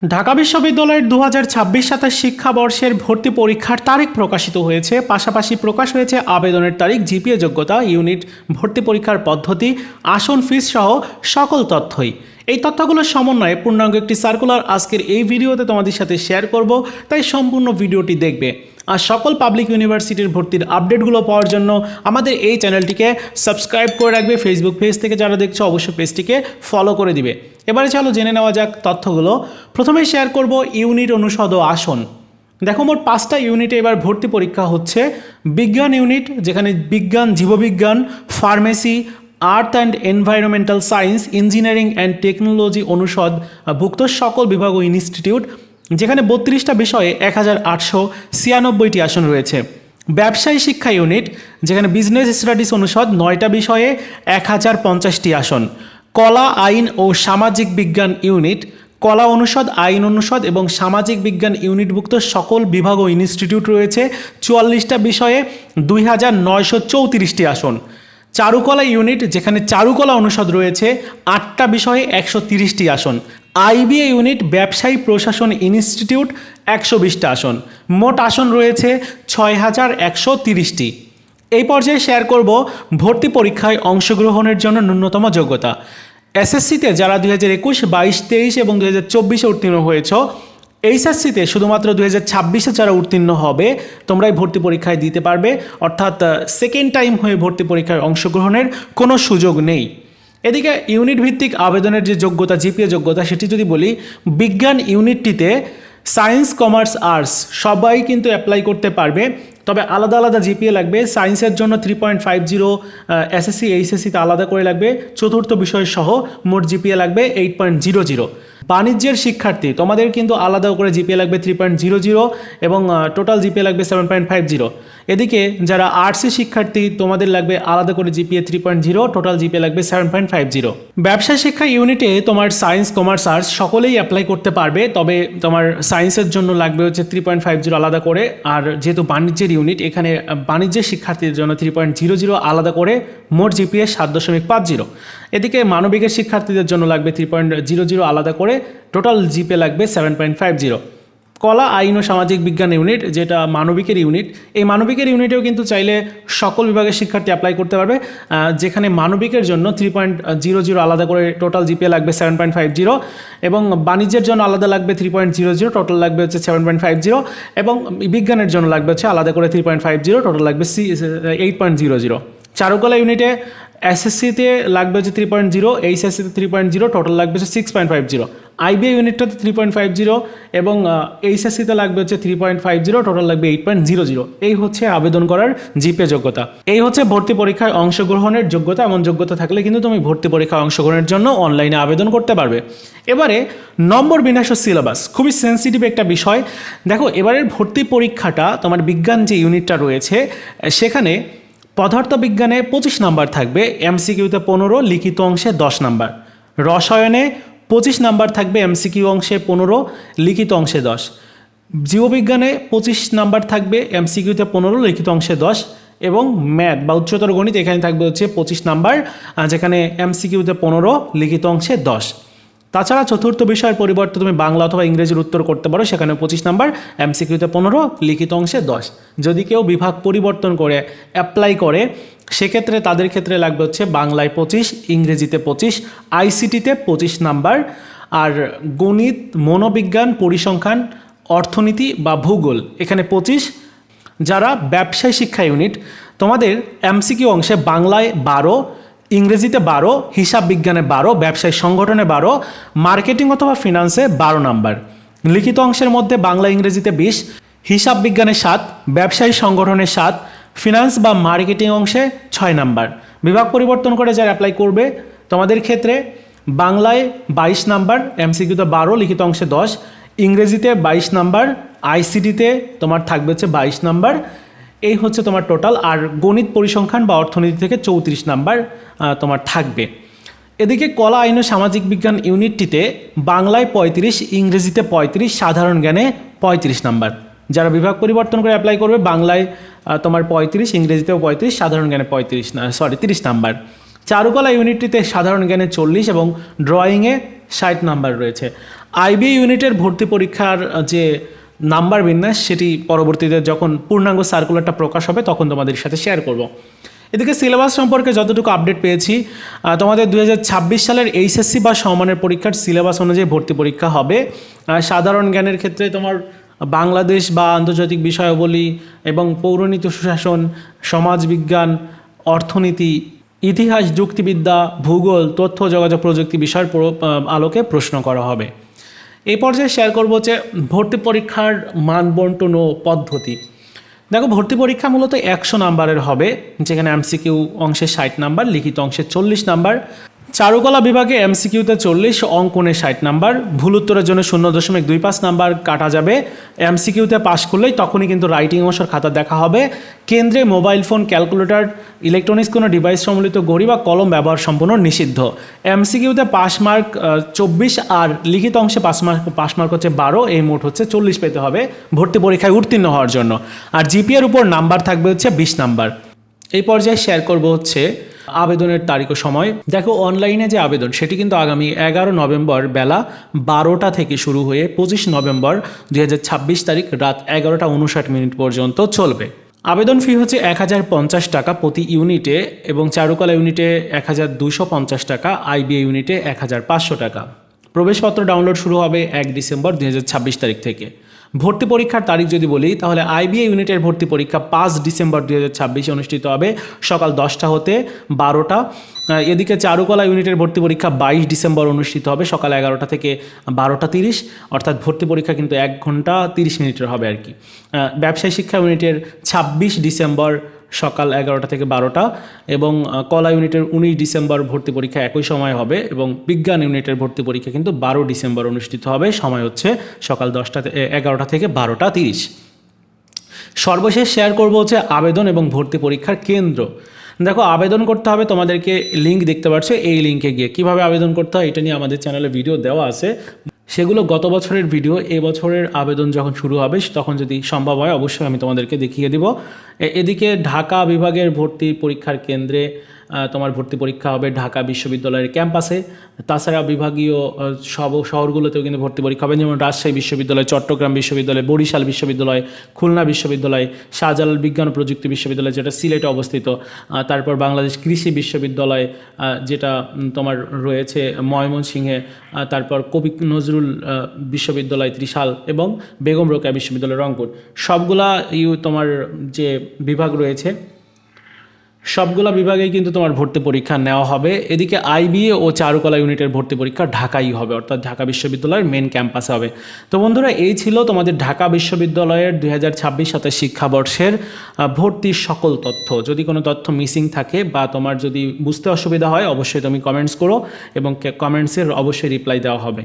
ঢাকা বিশ্ববিদ্যালয়ের ২০২৬-২৭ শিক্ষাবর্ষের ভর্তি পরীক্ষার তারিখ প্রকাশিত হয়েছে। পাশাপাশি প্রকাশ হয়েছে আবেদনের তারিখ, জিপিএ যোগ্যতা, ইউনিট, ভর্তি পরীক্ষার পদ্ধতি, আসন ফিস সহ সকল তথ্যই। এই তথ্যগুলোর সমন্বয়ে পূর্ণাঙ্গ একটি সার্কুলার আজকের এই ভিডিওতে তোমাদের সাথে শেয়ার করব, তাই সম্পূর্ণ ভিডিওটি দেখবে। আর সকল পাবলিক ইউনিভার্সিটির ভর্তির আপডেটগুলো পাওয়ার জন্য আমাদের এই চ্যানেলটিকে সাবস্ক্রাইব করে রাখবে। ফেসবুক পেজ থেকে যারা দেখছো অবশ্যই পেজটিকে ফলো করে দিবে। এবারে চলো জেনে নেওয়া যাক তথ্যগুলো। প্রথমেই শেয়ার করব ইউনিট, অনুষদ ও আসন। দেখো, মোট 5টা ইউনিটে এবার ভর্তি পরীক্ষা হচ্ছে। বিজ্ঞান ইউনিট, যেখানে বিজ্ঞান, জীববিজ্ঞান, pharmacy, earth and environmental science, engineering and technology অনুষদ ভুক্ত সকল বিভাগ ও ইনস্টিটিউট, যেখানে 32টা বিষয়ে 1896টি আসন রয়েছে। ব্যবসায়ী শিক্ষা ইউনিট, যেখানে বিজনেস স্টাডিজ অনুষদ 9টা বিষয়ে 1050টি আসন। কলা, আইন ও সামাজিক বিজ্ঞান ইউনিট, কলা অনুষদ, আইন অনুষদ এবং সামাজিক বিজ্ঞান ইউনিটভুক্ত সকল বিভাগ ও ইনস্টিটিউট রয়েছে 44টা বিষয়ে 2934টি আসন। চারুকলা ইউনিট, যেখানে চারুকলা অনুষদ রয়েছে 8টা বিষয়ে 130টি আসন। আইবিএ ইউনিট, ব্যবসায়ী প্রশাসন ইনস্টিটিউট 120টা আসন। মোট আসন রয়েছে 6130টি। এই পর্যায়ে শেয়ার করব ভর্তি পরীক্ষায় অংশগ্রহণের জন্য ন্যূনতম যোগ্যতা। এসএসসিতে যারা 2021, 22, 23 এবং 2024-এ উত্তীর্ণ হয়েছ, এইচএসসিতে শুধুমাত্র 2026-এ যারা উত্তীর্ণ হবে তোমরাই ভর্তি পরীক্ষায় দিতে পারবে, অর্থাৎ সেকেন্ড টাইম হয়ে ভর্তি পরীক্ষায় অংশগ্রহণের কোনো সুযোগ নেই। এদিকে ইউনিট ভিত্তিক আবেদনের যে যোগ্যতা, জিপিএ যোগ্যতা, সেটি যদি বলি, বিজ্ঞান ইউনিটটিতে সায়েন্স, কমার্স, আর্টস সবাই কিন্তু অ্যাপ্লাই করতে পারবে, তবে আলাদা আলাদা জিপিএ লাগবে। সায়েন্সের জন্য 3.50, এসএসসি এইচএসসিতে আলাদা করে লাগবে, চতুর্থ বিষয় সহ মোট জিপিএ লাগবে 8.00। বাণিজ্যের শিক্ষার্থী তোমাদের কিন্তু আলাদা করে জিপিএ লাগবে 3.00 এবং টোটাল জিপিএ লাগবে 7.50। এদিকে যারা আর্টসের শিক্ষার্থী তোমাদের লাগবে আলাদা করে জিপিএ 3.0, টোটাল জিপিএ লাগবে 7.50। ব্যবসা শিক্ষা ইউনিটে তোমার সায়েন্স, কমার্স, আর্টস সকলেই অ্যাপ্লাই করতে পারবে, তবে তোমার সায়েন্সের জন্য লাগবে হচ্ছে 3.50 আলাদা করে, আর যেহেতু বাণিজ্যের ইউনিট, এখানে বাণিজ্যের শিক্ষার্থীদের জন্য 3.00 আলাদা করে, মোট জিপিএ 7.50। এদিকে মানবিকের শিক্ষার্থীদের জন্য লাগবে 3.00 আলাদা করে, টোটাল জিপিএ লাগবে 7.50। কলা, আইন ও সামাজিক বিজ্ঞান ইউনিট, যেটা মানবিকের ইউনিট, এই মানবিকের ইউনিটেও কিন্তু চাইলে সকল বিভাগের শিক্ষার্থী অ্যাপ্লাই করতে পারবে, যেখানে মানবিকের জন্য 3.00 আলাদা করে, টোটাল জিপিএ লাগবে 7.50 এবং বাণিজ্যের জন্য আলাদা লাগবে 3.00, টোটাল লাগবে হচ্ছে 7.50 এবং বিজ্ঞানের জন্য লাগবে হচ্ছে আলাদা করে 3.50, টোটাল লাগবে 8.00। চারুকলা ইউনিটে এসএসসিতে লাগবে হচ্ছে 3.0, এইচএসসিতে 3.0, টোটাল লাগবে হচ্ছে 6.50। আইবিএ ইউনিটটাতে 3.50 এবং এইচএসসিতে লাগবে হচ্ছে 3.50, টোটাল লাগবে 8.00। এই হচ্ছে আবেদন করার জিপিএ যোগ্যতা। এই হচ্ছে ভর্তি পরীক্ষায় অংশগ্রহণের যোগ্যতা। এমন যোগ্যতা থাকলে কিন্তু তুমি ভর্তি পরীক্ষায় অংশগ্রহণের জন্য অনলাইনে আবেদন করতে পারবে। এবারে নম্বর বিন্যাস ও সিলেবাস, খুবই সেন্সিটিভ একটা বিষয়। দেখো, এবারের ভর্তি পরীক্ষাটা তোমার বিজ্ঞান যে ইউনিটটা রয়েছে সেখানে পদার্থবিজ্ঞানে 25 নাম্বার থাকবে, এমসিকিউতে 15, লিখিত অংশে 10 নাম্বার। রসায়নে 25 নাম্বার থাকবে, এমসিকিউ অংশে 15, লিখিত অংশে 10। জীববিজ্ঞানে 25 নাম্বার থাকবে, এমসিকিউতে 15, লিখিত অংশে 10 এবং ম্যাথ বা উচ্চতর গণিত এখানে থাকবে হচ্ছে 25 নাম্বার, যেখানে এমসিকিউতে 15, লিখিত অংশে 10। তাছাড়া চতুর্থ বিষয়ের পরিবর্তে তুমি বাংলা অথবা ইংরেজির উত্তর করতে পারো, সেখানে 25 নাম্বার, এমসিকিউতে 15, লিখিত অংশে 10। যদি কেউ বিভাগ পরিবর্তন করে অ্যাপ্লাই করে সেক্ষেত্রে তাদের ক্ষেত্রে লাগবে হচ্ছে বাংলায় 25, ইংরেজিতে 25, আইসিটিতে 25 নাম্বার, আর গণিত, মনোবিজ্ঞান, পরিসংখ্যান, অর্থনীতি বা ভূগোল এখানে 25। যারা ব্যবসায় শিক্ষা ইউনিট, তোমাদের এমসিকিউ অংশে বাংলায় 12, ইংরেজিতে 12, হিসাব বিজ্ঞানে 12, ব্যবসায় সংগঠনে 12, মার্কেটিং অথবা ফিনান্সে 12 নাম্বার। লিখিত অংশের মধ্যে বাংলা, ইংরেজিতে 20, হিসাব বিজ্ঞানে 7, ব্যবসায়ী সংগঠনে 7, ফিনান্স বা মার্কেটিং অংশে 6 নাম্বার। বিভাগ পরিবর্তন করে যারা অ্যাপ্লাই করবে তোমাদের ক্ষেত্রে বাংলায় 22 নাম্বার, এমসিকিউতে 12, লিখিত অংশে 10, ইংরেজিতে 22 নাম্বার, আইসিটিতে তোমার থাকবে হচ্ছে 22 নাম্বার। এই হচ্ছে তোমার টোটাল। আর গণিত, পরিসংখ্যান বা অর্থনীতি থেকে 34 নাম্বার তোমার থাকবে। এদিকে কলা, আইন ও সামাজিক বিজ্ঞান ইউনিটটিতে বাংলায় 35, ইংরেজিতে 35, সাধারণ জ্ঞানে 35 নাম্বার। যারা বিভাগ পরিবর্তন করে অ্যাপ্লাই করবে বাংলায় তোমার 35, ইংরেজিতেও 35, সাধারণ জ্ঞানে 30 নাম্বার। চারুকলা ইউনিটটিতে সাধারণ জ্ঞানে 40 এবং ড্রয়িংয়ে 60 নাম্বার রয়েছে। আইবিএ ইউনিটের ভর্তি পরীক্ষার যে নাম্বার বিন্যাস সেটি পরবর্তীতে যখন পূর্ণাঙ্গ সার্কুলারটা প্রকাশ হবে তখন তোমাদের সাথে শেয়ার করব। এদিকে সিলেবাস সম্পর্কে যতটুকু আপডেট পেয়েছি, তোমাদের 2026 সালের এইচএসসি বা সমমানের পরীক্ষার সিলেবাস অনুযায়ী ভর্তি পরীক্ষা হবে। সাধারণ জ্ঞানের ক্ষেত্রে তোমার বাংলাদেশ বা আন্তর্জাতিক বিষয়াবলী এবং পৌরনীতি সুশাসন, সমাজবিজ্ঞান, অর্থনীতি, ইতিহাস, যুক্তিবিদ্যা, ভূগোল, তথ্য যোগাযোগ প্রযুক্তি বিষয়ের আলোকে প্রশ্ন করা হবে। এই পর্যায়ে শেয়ার করব যে ভর্তি পরীক্ষার মানবন্টন ও পদ্ধতি। দেখো, ভর্তি পরীক্ষা মূলত 100 নাম্বারের হবে, যেখানে এমসিকিউ অংশে 60 নাম্বার, লিখিত অংশে 40 নাম্বার। চারুকলা বিভাগে এমসিকিউতে 40, অঙ্কনে 60 নাম্বার। ভুল উত্তরের জন্য 0.25 নাম্বার কাটা যাবে। এমসিকিউতে পাশ করলেই তখনই কিন্তু রাইটিং অংশের খাতা দেখা হবে। কেন্দ্রে মোবাইল ফোন, ক্যালকুলেটর, ইলেকট্রনিক্স কোনো ডিভাইস সম্বলিত ঘড়ি বা কলম ব্যবহার সম্পূর্ণ নিষিদ্ধ। এমসিকিউতে পাস মার্ক 24 আর লিখিত অংশে পাস মার্ক হচ্ছে 12, এই মোট হচ্ছে 40 পেতে হবে ভর্তি পরীক্ষায় উত্তীর্ণ হওয়ার জন্য। আর জিপিএর উপর নাম্বার থাকবে হচ্ছে 20 নাম্বার। এই পর্যায়ে শেয়ার করব হচ্ছে আবেদনের তারিখ ও সময়। দেখো, অনলাইনে যে আবেদন সেটি কিন্তু আগামী 11 নভেম্বর বেলা 12টা থেকে শুরু হয়ে 25 নভেম্বর 2026 তারিখ রাত 11:59 পর্যন্ত চলবে। আবেদন ফি হচ্ছে 1050 টাকা প্রতি ইউনিটে এবং চারুকলা ইউনিটে 1250 টাকা, আইবিএ ইউনিটে 1500 টাকা। প্রবেশপত্র ডাউনলোড শুরু হবে 1 ডিসেম্বর 2026 তারিখ থেকে। ভর্তি পরীক্ষার তারিখ যদি বলি তাহলে আইবিএ ইউনিটের ভর্তি পরীক্ষা 5 ডিসেম্বর 2026 অনুষ্ঠিত হবে সকাল 10টা হতে 12টা। এদিকে চারুকলা ইউনিটের ভর্তি পরীক্ষা 22 ডিসেম্বর অনুষ্ঠিত হবে সকাল 11টা থেকে 12টা 30, অর্থাৎ ভর্তি পরীক্ষা কিন্তু 1 ঘন্টা 30 মিনিটের হবে আর কি। ব্যবসায় শিক্ষা ইউনিটের 26 ডিসেম্বর সকাল 11টা থেকে 12টা এবং কলা ইউনিটের 19 ডিসেম্বর ভর্তি পরীক্ষা একই সময় হবে এবং বিজ্ঞান ইউনিটের ভর্তি পরীক্ষা কিন্তু 12 ডিসেম্বর অনুষ্ঠিত হবে, সময় হচ্ছে সকাল 11টা থেকে 12টা 30। সর্বশেষ শেয়ার করব হচ্ছে আবেদন এবং ভর্তি পরীক্ষার কেন্দ্র। দেখো, আবেদন করতে হবে, তোমাদেরকে লিঙ্ক দেখতে পাচ্ছ, এই লিঙ্কে গিয়ে কীভাবে আবেদন করতে হয় এটা নিয়ে আমাদের চ্যানেলে ভিডিও দেওয়া আছে। সেগুলো গত বছরের ভিডিও, এবছরের আবেদন যখন শুরু হবে তখন যদি সম্ভব হয় অবশ্যই আমি তোমাদেরকে দেখিয়ে দিব। এদিকে ঢাকা বিভাগের ভর্তি পরীক্ষার কেন্দ্রে তোমার ভর্তি পরীক্ষা হবে ঢাকা বিশ্ববিদ্যালয়ের ক্যাম্পাসে। তাছাড়া বিভাগীয় সব শহরগুলোতেও কিন্তু ভর্তি পরীক্ষা হবে, যেমন রাজশাহী বিশ্ববিদ্যালয়, চট্টগ্রাম বিশ্ববিদ্যালয়, বরিশাল বিশ্ববিদ্যালয়, খুলনা বিশ্ববিদ্যালয়, শাহজালাল বিজ্ঞান ও প্রযুক্তি বিশ্ববিদ্যালয় যেটা সিলেটে অবস্থিত, তারপর বাংলাদেশ কৃষি বিশ্ববিদ্যালয় যেটা তোমার রয়েছে ময়মনসিংহে, তারপর কবি নজরুল বিশ্ববিদ্যালয় ত্রিশাল এবং বেগম রোকেয়া বিশ্ববিদ্যালয় রংপুর। সবগুলা তোমার যে বিভাগ রয়েছে সবগুলা বিভাগেই কিন্তু তোমার ভর্তি পরীক্ষা নেওয়া হবে। এদিকে আইবিএ ও চারুকলা ইউনিটের ভর্তি পরীক্ষা ঢাকাই হবে, অর্থাৎ ঢাকা বিশ্ববিদ্যালয়ের মেন ক্যাম্পাসে হবে। তো বন্ধুরা, এই ছিল তোমাদের ঢাকা বিশ্ববিদ্যালয়ের 2026 শিক্ষাবর্ষের ভর্তির সকল তথ্য। যদি কোনো তথ্য মিসিং থাকে বা তোমার যদি বুঝতে অসুবিধা হয় অবশ্যই তুমি কমেন্টস করো এবং কমেন্টসের অবশ্যই রিপ্লাই দেওয়া হবে।